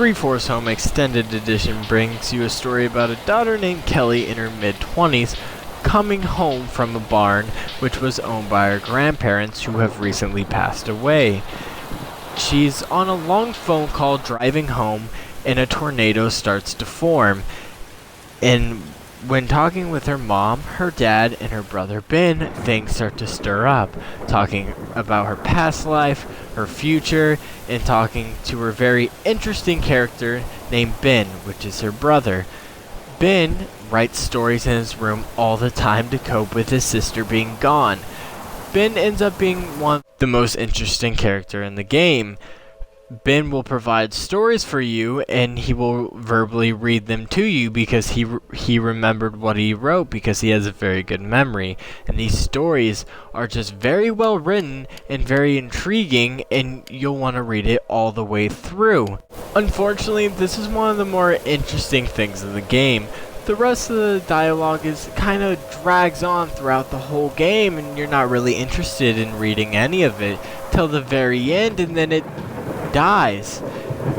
Three Force Home Extended Edition brings you a story about a daughter named Kelly in her mid-20s coming home from a barn which was owned by her grandparents who have recently passed away. She's on a long phone call driving home and a tornado starts to form. And when talking with her mom, her dad, and her brother Ben, things start to stir up, talking about her past life, her future, and talking to her very interesting character named Ben, which is her brother. Ben writes stories in his room all the time to cope with his sister being gone. Ben ends up being one of the most interesting character in the game. Ben will provide stories for you, and he will verbally read them to you because he remembered what he wrote because he has a very good memory. And these stories are just very well written and very intriguing, and you'll want to read it all the way through. Unfortunately, this is one of the more interesting things in the game. The rest of the dialogue is kind of drags on throughout the whole game, and you're not really interested in reading any of it till the very end, and then it dies.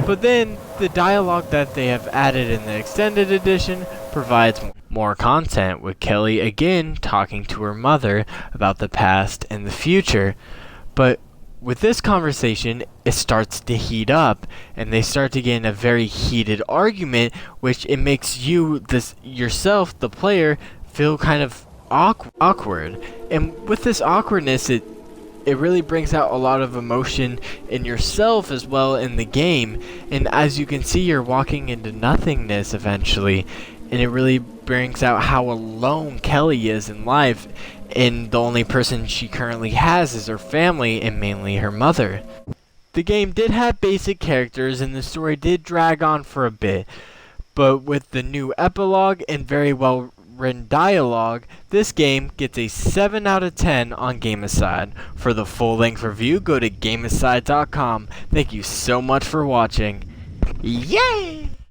But then the dialogue that they have added in the extended edition provides more content, with Kelly again talking to her mother about the past and the future. But with this conversation, it starts to heat up, and they start to get in a very heated argument, which it makes you, yourself, the player, feel kind of awkward. And with this awkwardness, it really brings out a lot of emotion in yourself as well in the game. And as you can see, you're walking into nothingness eventually, and it really brings out how alone Kelly is in life, and the only person she currently has is her family, and mainly her mother. The game did have basic characters, and the story did drag on for a bit, but with the new epilogue and very well written dialogue, this game gets a 7 out of 10 on Gameaside. For the full-length review, go to Gameaside.com. Thank you so much for watching. Yay!